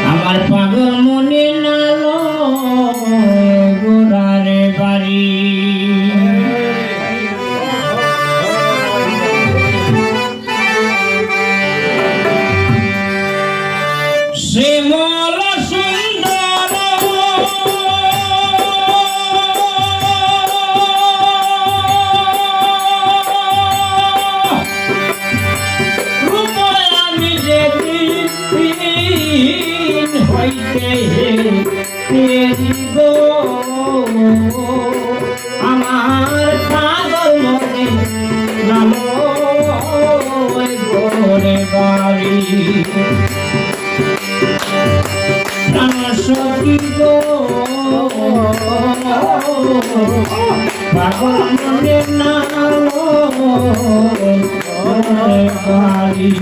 আমার পাগল মনে নালো গোরারে বাড়ি শ্যামল সুন্দর রূপে আমি যেদিন হইতে তেরি গো আমার পাগল মনে নালো গোরে বাড়ি সখী গো পাগল মনে নালো বাড়ি।